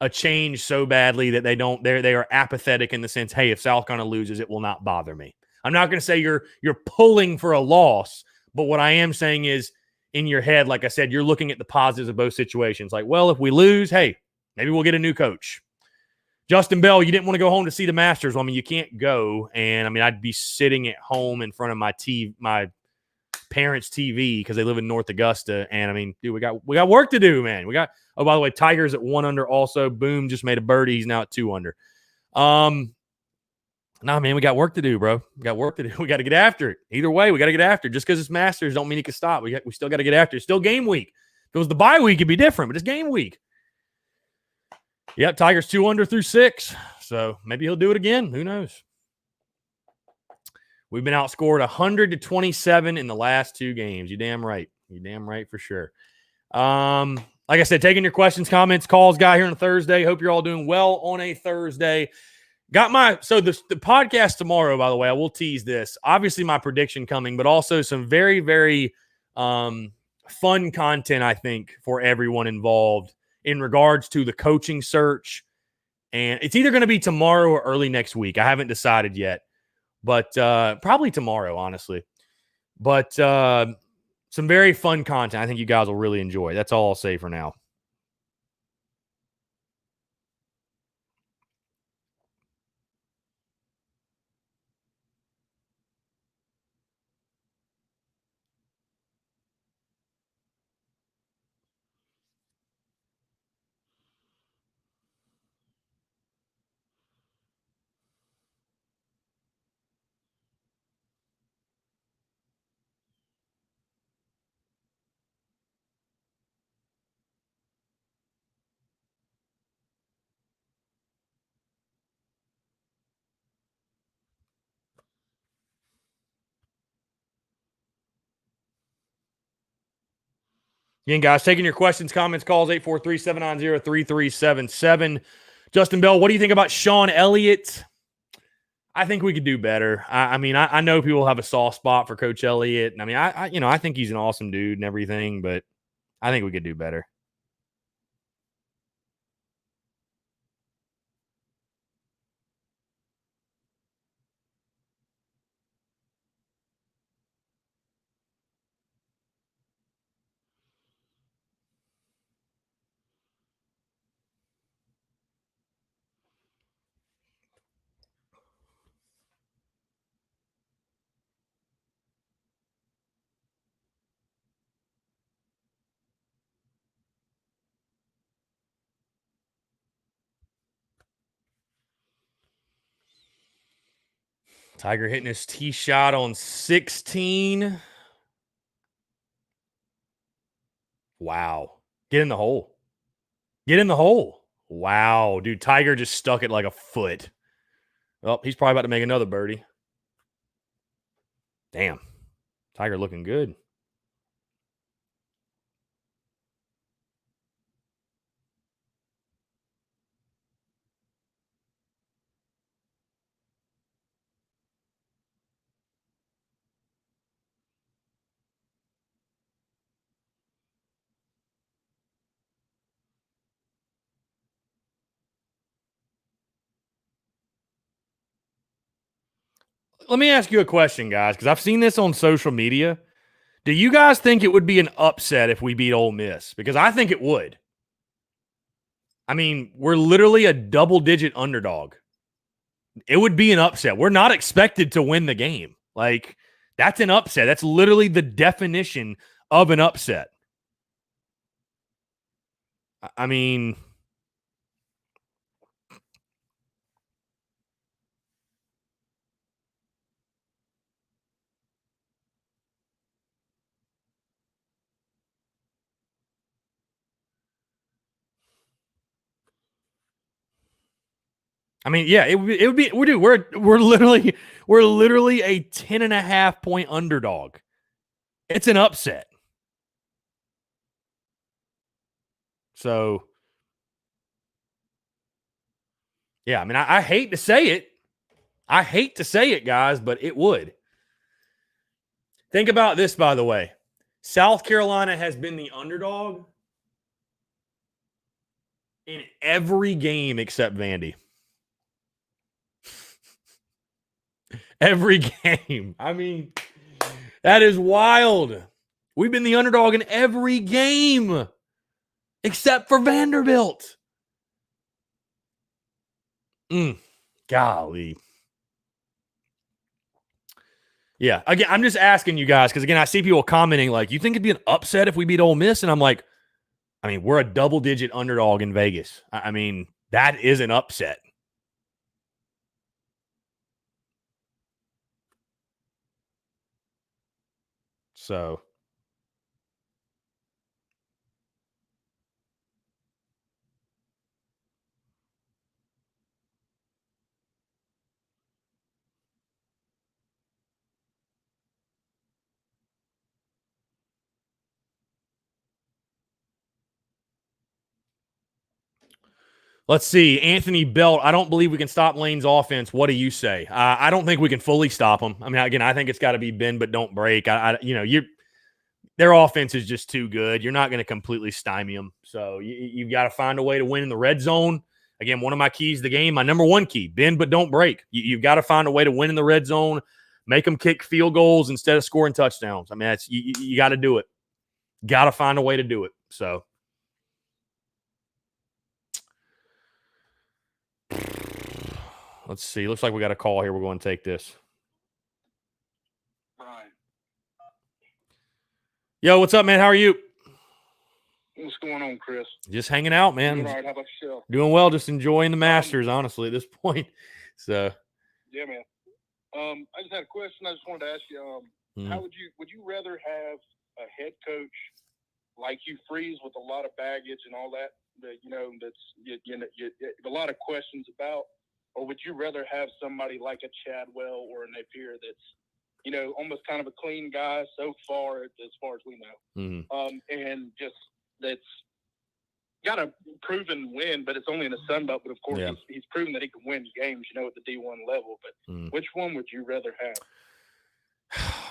S1: a change so badly that they are apathetic in the sense, hey, if South Carolina loses, it will not bother me. I'm not going to say you're pulling for a loss, but what I am saying is in your head, like I said, you're looking at the positives of both situations. Like, well, if we lose, hey, maybe we'll get a new coach. Justin Bell, you didn't want to go home to see the Masters. Well, I mean, you can't go. And I mean, I'd be sitting at home in front of my parents' TV because they live in North Augusta. And I mean, dude, we got work to do, man. Oh, by the way, Tiger's at 1 under also. Boom, just made a birdie. He's now at 2 under. Nah, man, we got work to do, bro. We got work to do. We got to get after it. Either way, we got to get after it. Just because it's Masters don't mean it can stop. We still got to get after it. It's still game week. If it was the bye week, it'd be different, but it's game week. Yep, Tigers 2 under through 6. So maybe he'll do it again. Who knows? We've been outscored 100-27 in the last 2 games. You damn right. You damn right for sure. Like I said, taking your questions, comments, calls, guy here on a Thursday. Hope you're all doing well on a Thursday. Got the podcast tomorrow, by the way, I will tease this. Obviously, my prediction coming, but also some very, very fun content, I think, for everyone involved in regards to the coaching search. And it's either going to be tomorrow or early next week. I haven't decided yet, but probably tomorrow, honestly. But some very fun content I think you guys will really enjoy. That's all I'll say for now. Again, guys, taking your questions, comments, calls, 843-790-3377. Justin Bell, what do you think about Sean Elliott? I think we could do better. I mean, I know people have a soft spot for Coach Elliott. And I mean, I think he's an awesome dude and everything, but I think we could do better. Tiger hitting his tee shot on 16. Wow. Get in the hole. Get in the hole. Wow. Dude, Tiger just stuck it like a foot. Well, he's probably about to make another birdie. Damn. Tiger looking good. Let me ask you a question, guys, because I've seen this on social media. Do you guys think it would be an upset if we beat Ole Miss? Because I think it would. I mean, we're literally a double-digit underdog. It would be an upset. We're not expected to win the game. Like, that's an upset. That's literally the definition of an upset. I mean, yeah, it would be. We're literally a 10.5 point underdog. It's an upset. So, yeah, I mean, I hate to say it. I hate to say it, guys, but it would. Think about this, by the way. South Carolina has been the underdog in every game except Vandy. Every game. I mean, that is wild. We've been the underdog in every game except for Vanderbilt. Golly. Yeah, again, I'm just asking you guys because, again, I see people commenting like, you think it'd be an upset if we beat Ole Miss? And I'm like, I mean, we're a double-digit underdog in Vegas. I mean, that is an upset. So let's see. Anthony Belt, I don't believe we can stop Lane's offense. What do you say? I don't think we can fully stop them. I mean, again, I think it's got to be bend but don't break. Their offense is just too good. You're not going to completely stymie them. So you've got to find a way to win in the red zone. Again, one of my keys to the game, my number one key, bend but don't break. You've got to find a way to win in the red zone, make them kick field goals instead of scoring touchdowns. I mean, that's you got to do it. Got to find a way to do it. So let's see. Looks like we got a call here. We're going to take this.
S2: Brian.
S1: Yo, what's up, man? How are you?
S2: What's going on, Chris?
S1: Just hanging out, man.
S2: Doing all right. How about yourself?
S1: Doing well. Just enjoying the Masters, honestly, at this point. So
S2: Yeah, man. I just had a question. I just wanted to ask you, how would you rather have a head coach like Hugh Freeze with a lot of baggage and all that that's a lot of questions about, or would you rather have somebody like a Chadwell or a Napier that's almost kind of a clean guy so far as we know, and just that's got a proven win, but it's only in the Sun Belt. But of course, he's proven that he can win games, at the D1 level. But which one would you rather have?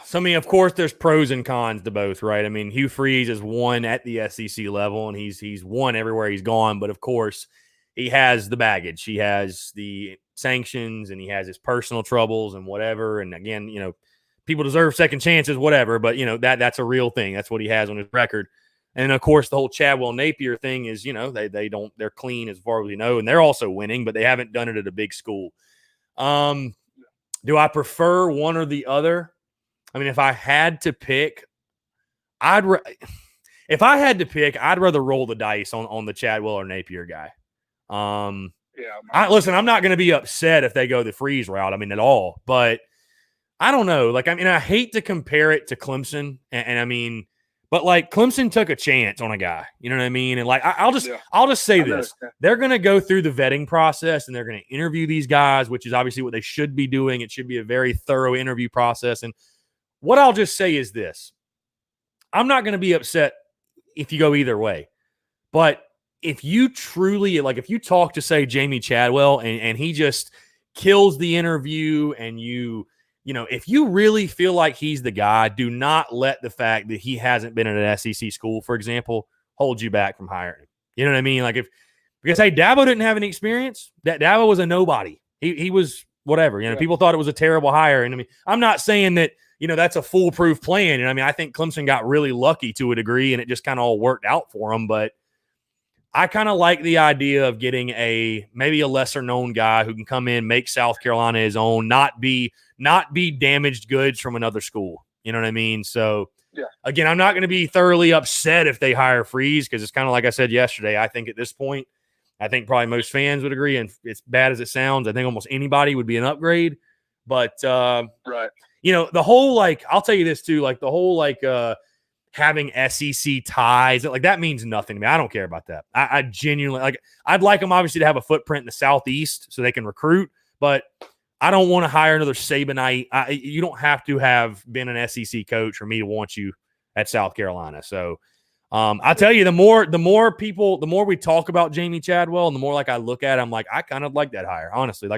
S1: So, I mean, of course, there's pros and cons to both, right? I mean, Hugh Freeze has won at the SEC level, and he's won everywhere he's gone. But, of course, he has the baggage. He has the sanctions, and he has his personal troubles and whatever. And, again, people deserve second chances, whatever. But, that's a real thing. That's what he has on his record. And, of course, the whole Chadwell Napier thing is, they're clean as far as we know, and they're also winning, but they haven't done it at a big school. Do I prefer one or the other? I mean, if I had to pick, I'd rather roll the dice on the Chadwell or Napier guy. Listen, I'm not going to be upset if they go the Freeze route. I mean, at all. But I don't know. I hate to compare it to Clemson, and I mean, but Clemson took a chance on a guy. You know what I mean? And I'll just say this: they're going to go through the vetting process, and they're going to interview these guys, which is obviously what they should be doing. It should be a very thorough interview process. And what I'll just say is this: I'm not going to be upset if you go either way. But if you truly, if you talk to, say, Jamey Chadwell and he just kills the interview, and if you really feel like he's the guy, do not let the fact that he hasn't been at an SEC school, for example, hold you back from hiring him. You know what I mean? Because, hey, Dabo didn't have any experience. Dabo was a nobody. He was whatever. People thought it was a terrible hire. And I mean, I'm not saying that, that's a foolproof plan. And I mean, I think Clemson got really lucky to a degree, and it just kind of all worked out for them. But I kind of like the idea of getting maybe a lesser known guy who can come in, make South Carolina his own, not be damaged goods from another school. You know what I mean? So again, I'm not going to be thoroughly upset if they hire Freeze, because it's kind of like I said yesterday. I think at this point, probably most fans would agree, and as bad as it sounds, I think almost anybody would be an upgrade. But
S2: right.
S1: The whole I'll tell you this too, the whole having SEC ties, that means nothing to me. I don't care about that. I genuinely I'd like them obviously to have a footprint in the Southeast so they can recruit, but I don't want to hire another Sabanite. You don't have to have been an SEC coach for me to want you at South Carolina. So I'll tell you, the more we talk about Jamey Chadwell, and the more I look at it, I'm I kind of like that hire, honestly.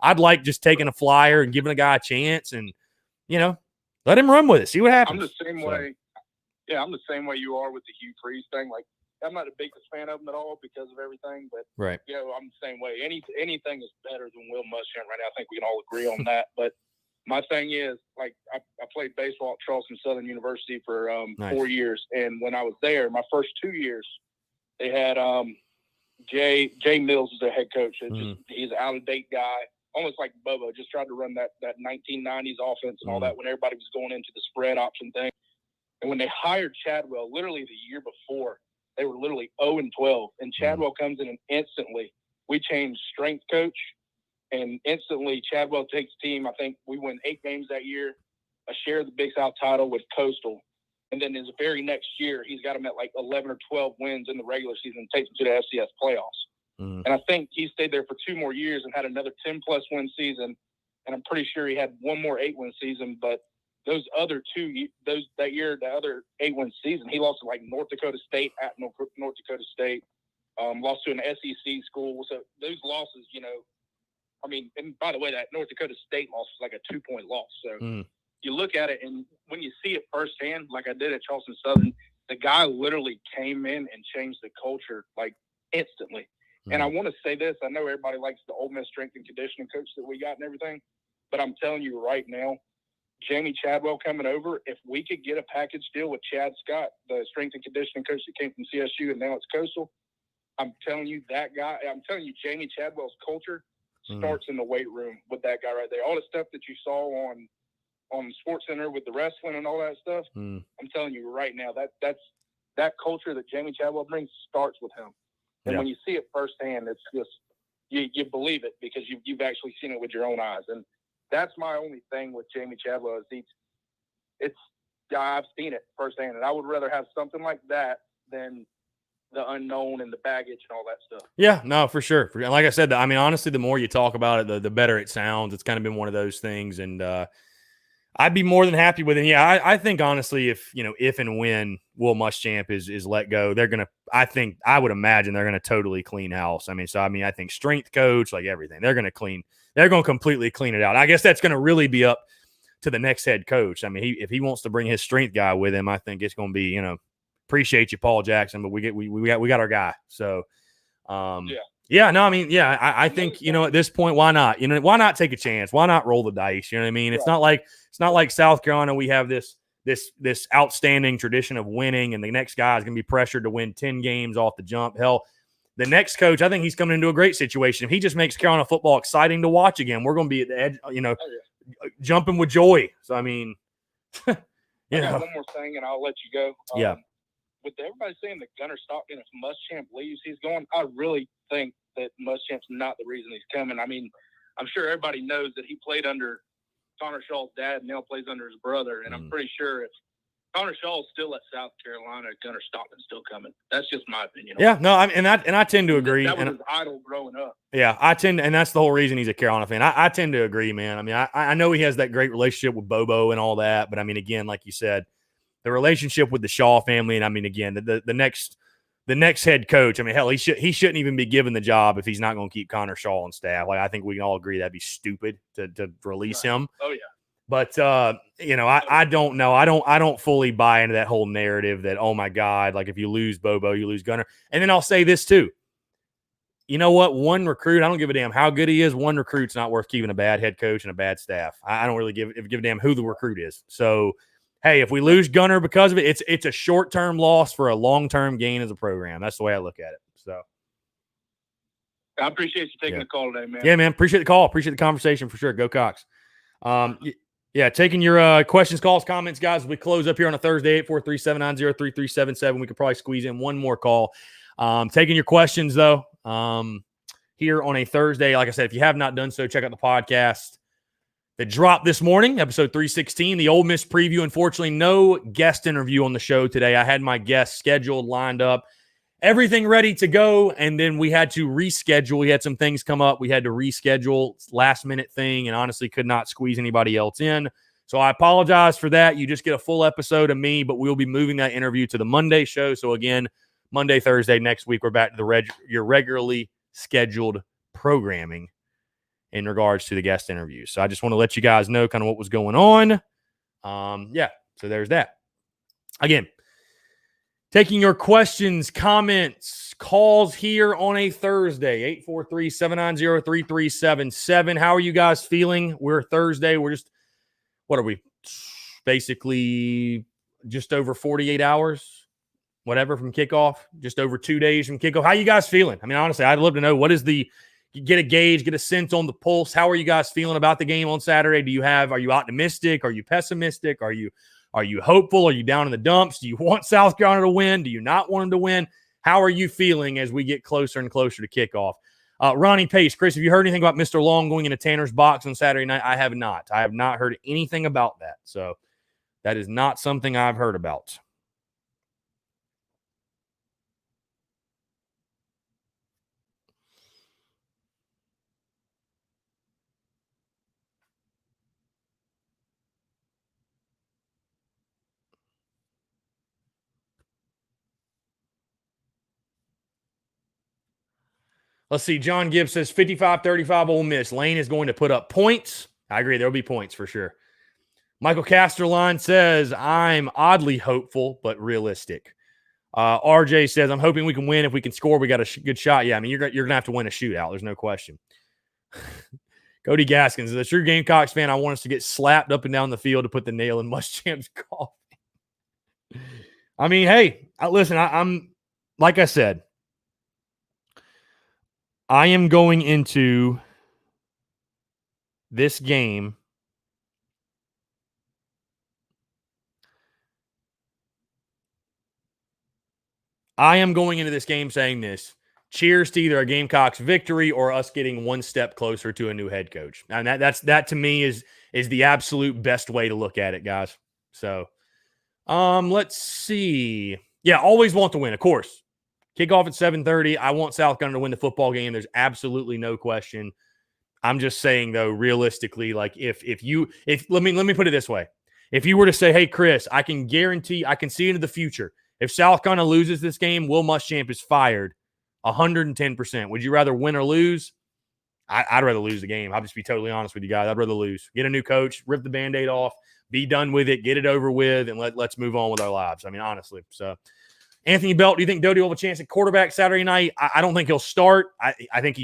S1: I'd like just taking a flyer and giving a guy a chance, and let him run with it, see what happens.
S2: I'm the same way. Yeah, I'm the same way you are with the Hugh Freeze thing. I'm not the biggest fan of him at all because of everything, but
S1: right.
S2: I'm the same way. Anything is better than Will Muschamp right now. I think we can all agree on that. But my thing is, I played baseball at Charleston Southern University for 4 years, and when I was there, my first 2 years, they had Jay Mills as their head coach. He's an out-of-date guy, almost like Bobo, just tried to run that 1990s offense and all that when everybody was going into the spread option thing. And when they hired Chadwell, literally the year before, they were literally 0-12. And Chadwell comes in, and instantly we changed strength coach. And instantly Chadwell takes the team. I think we win 8 games that year. I shared the Big South title with Coastal.
S4: And then his very next year, he's got him at like 11 or 12 wins in the regular season and takes him to the FCS playoffs.
S1: Mm.
S4: And I think he stayed there for 2 more years and had another 10-plus win season. And I'm pretty sure he had 1 more 8-win season. But those other 2, the other 8-win season, he lost to like North Dakota State at North Dakota State, lost to an SEC school. So those losses, I mean, and by the way, that North Dakota State loss was like a 2-point loss. So you look at it, and when you see it firsthand, like I did at Charleston Southern, the guy literally came in and changed the culture like instantly. And I want to say this, I know everybody likes the Ole Miss strength and conditioning coach that we got and everything, but I'm telling you right now, Jamie Chadwell coming over, if we could get a package deal with Chad Scott, the strength and conditioning coach that came from CSU and now it's Coastal, I'm telling you Jamie Chadwell's culture starts in the weight room with that guy right there. All the stuff that you saw on Sports Center with the wrestling and all that stuff, I'm telling you right now, that culture that Jamie Chadwell brings starts with him. And when you see it firsthand, it's just you believe it because you've actually seen it with your own eyes. And that's my only thing with Jamie Chadwell is I've seen it firsthand, and I would rather have something like that than the unknown and the baggage and all that stuff.
S1: Yeah, no, for sure. And like I said, I mean, honestly, the more you talk about it, the better it sounds. It's kind of been one of those things, and I'd be more than happy with it. Yeah, I think honestly, if and when Will Muschamp is let go, I would imagine they're gonna totally clean house. I mean, I think strength coach, like everything, they're gonna completely clean it out. I guess that's gonna really be up to the next head coach. I mean, if he wants to bring his strength guy with him, I think it's gonna be, appreciate you, Paul Jackson, but we got our guy. So yeah, no, I mean, yeah, I think, at this point, why not? Why not take a chance? Why not roll the dice? You know what I mean? It's not like South Carolina. We have this outstanding tradition of winning, and the next guy is going to be pressured to win 10 games off the jump. Hell, the next coach, I think he's coming into a great situation. If he just makes Carolina football exciting to watch again, we're going to be at the edge, jumping with joy. So, I mean,
S4: I got one more thing, and I'll let you go.
S1: Yeah.
S4: With everybody saying that Gunnar Stockton, if Muschamp leaves, he's going, I really think that Muschamp's not the reason he's coming. I mean, I'm sure everybody knows that he played under Connor Shaw's dad and now plays under his brother. And I'm pretty sure if Connor Shaw's still at South Carolina, Gunnar Stockton's still coming. That's just my opinion.
S1: Yeah, no, I tend to agree.
S4: That was his idol growing up.
S1: Yeah, and that's the whole reason he's a Carolina fan. I tend to agree, man. I mean, I know he has that great relationship with Bobo and all that, but I mean, again, like you said, the relationship with the Shaw family, and I mean, again, the next head coach. I mean, hell, he shouldn't even be given the job if he's not going to keep Connor Shaw on staff. Like, I think we can all agree that'd be stupid to release him.
S4: Oh yeah.
S1: But I don't know. I don't fully buy into that whole narrative that, oh my God, like if you lose Bobo, you lose Gunnar. And then I'll say this too. You know what? One recruit, I don't give a damn how good he is. One recruit's not worth keeping a bad head coach and a bad staff. I don't really give a damn who the recruit is. So, hey, if we lose Gunnar because of it, it's a short-term loss for a long-term gain as a program. That's the way I look at it. So,
S4: I appreciate you taking the call today, man.
S1: Yeah, man. Appreciate the call. Appreciate the conversation for sure. Go Cox. Yeah, taking your questions, calls, comments, guys. We close up here on a Thursday, 843-790-3377. We could probably squeeze in one more call. Taking your questions, though, here on a Thursday. Like I said, if you have not done so, check out the podcast that dropped this morning, episode 316, the Ole Miss preview. Unfortunately, no guest interview on the show today. I had my guests scheduled, lined up, everything ready to go, and then we had to reschedule. We had some things come up. We had to reschedule, last-minute thing, and honestly could not squeeze anybody else in. So I apologize for that. You just get a full episode of me, but we'll be moving that interview to the Monday show. So again, Monday, Thursday, next week, we're back to your regularly scheduled programming in regards to the guest interviews. So I just want to let you guys know kind of what was going on. So there's that. Again, taking your questions, comments, calls here on a Thursday, 843-790-3377. How are you guys feeling? We're Thursday. We're just, what are we? Basically just over 48 hours, whatever, from kickoff, just over 2 days from kickoff. How you guys feeling? I mean, honestly, I'd love to know get a gauge, get a sense on the pulse. How are you guys feeling about the game on Saturday? Are you optimistic? Are you pessimistic? Are you hopeful? Are you down in the dumps? Do you want South Carolina to win? Do you not want them to win? How are you feeling as we get closer and closer to kickoff? Ronnie Pace, Chris, have you heard anything about Mr. Long going into Tanner's box on Saturday night? I have not. I have not heard anything about that. So That is not something I've heard about. Let's see. John Gibbs says 55-35 Ole Miss. Lane is going to put up points. I agree. There'll be points for sure. Michael Casterline says, I'm oddly hopeful, but realistic. RJ says, I'm hoping we can win. If we can score, we got a good shot. Yeah, I mean, you're going to have to win a shootout. There's no question. Cody Gaskins is a true Gamecocks fan. I want us to get slapped up and down the field to put the nail in Muschamp's coffin. I mean, hey, listen, I'm like I said, I am going into this game saying this. Cheers to either a Gamecocks victory or us getting one step closer to a new head coach. And that to me is the absolute best way to look at it, guys. So, let's see. Yeah, always want to win, of course. Kickoff at 7:30. I want South Carolina to win the football game. There's absolutely no question. I'm just saying, though, realistically, like if let me put it this way. If you were to say, hey, Chris, I can guarantee, I can see into the future. If South Carolina loses this game, Will Muschamp is fired 110%. Would you rather win or lose? I'd rather lose the game. I'll just be totally honest with you guys. I'd rather lose. Get a new coach, rip the Band-Aid off, be done with it, get it over with, and let's move on with our lives. I mean, honestly. So, Anthony Belt, do you think Doty will have a chance at quarterback Saturday night? I don't think he'll start. I think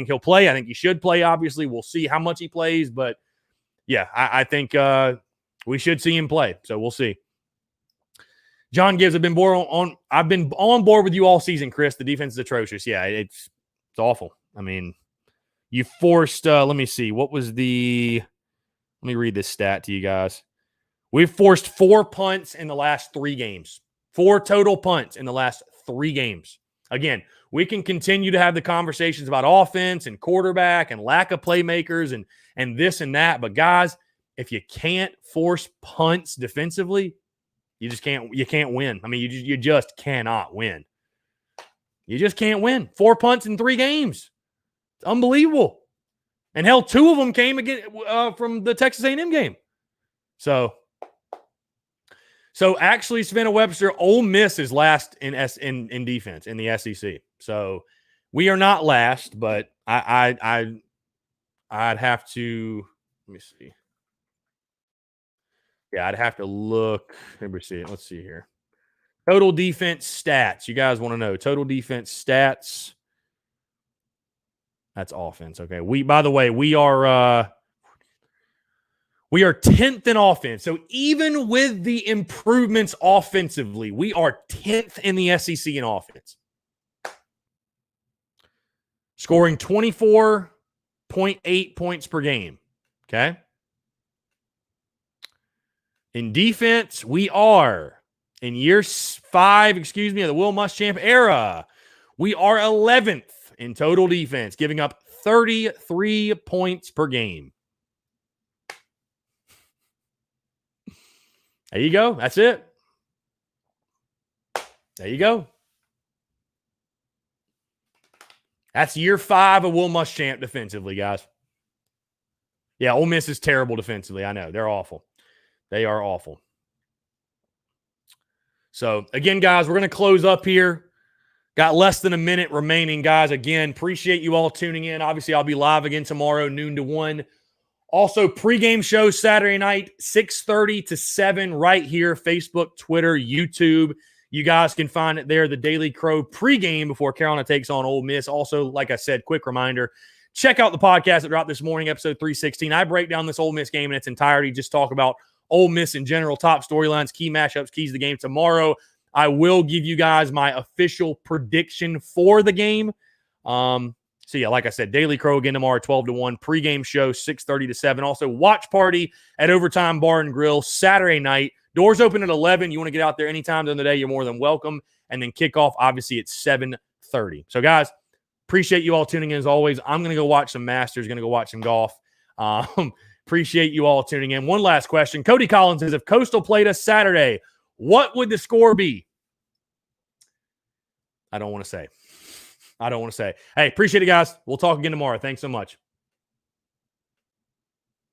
S1: he'll play. I think he should play, obviously. We'll see how much he plays. But, yeah, I think we should see him play. So, we'll see. John Gibbs, I've been on board with you all season, Chris. The defense is atrocious. Yeah, it's awful. I mean, you forced, let me see. Let me read this stat to you guys. We've forced 4 punts in the last 3 games. 4 total punts in the last 3 games. Again, we can continue to have the conversations about offense and quarterback and lack of playmakers and this and that. But guys, if you can't force punts defensively, you can't win. I mean, you just cannot win. You just can't win. 4 punts in 3 games. It's unbelievable. And hell, 2 of them came again from the Texas A&M game. So actually, Savannah Webster, Ole Miss is last in defense in the SEC. So we are not last, but I'd have to, let me see. Yeah, I'd have to look. Let me see it. Let's see here. Total defense stats. You guys want to know total defense stats? That's offense. Okay. By the way, we are 10th in offense. So even with the improvements offensively, we are 10th in the SEC in offense. Scoring 24.8 points per game. Okay. In defense, we are in year 5, of the Will Muschamp era. We are 11th in total defense, giving up 33 points per game. There you go. That's it. There you go. That's year 5 of Will Muschamp defensively, guys. Yeah, Ole Miss is terrible defensively. I know. They're awful. They are awful. So, again, guys, we're going to close up here. Got less than a minute remaining, guys. Again, appreciate you all tuning in. Obviously, I'll be live again tomorrow, noon to 1. Also, pregame show Saturday night, 6:30 to 7 right here, Facebook, Twitter, YouTube. You guys can find it there, the Daily Crow pregame before Carolina takes on Ole Miss. Also, like I said, quick reminder, check out the podcast that dropped this morning, episode 316. I break down this Ole Miss game in its entirety, just talk about Ole Miss in general, top storylines, key matchups, keys to the game. Tomorrow, I will give you guys my official prediction for the game. So, yeah, like I said, Daily Crow again tomorrow, 12 to 1. Pregame show, 6:30 to 7. Also, watch party at Overtime Bar and Grill Saturday night. Doors open at 11. You want to get out there anytime during the day, you're more than welcome. And then kickoff, obviously, at 7:30. So, guys, appreciate you all tuning in as always. I'm going to go watch some Masters, going to go watch some golf. Appreciate you all tuning in. One last question. Cody Collins says, if Coastal played us Saturday, what would the score be? I don't want to say. Hey, appreciate it, guys. We'll talk again tomorrow. Thanks so much.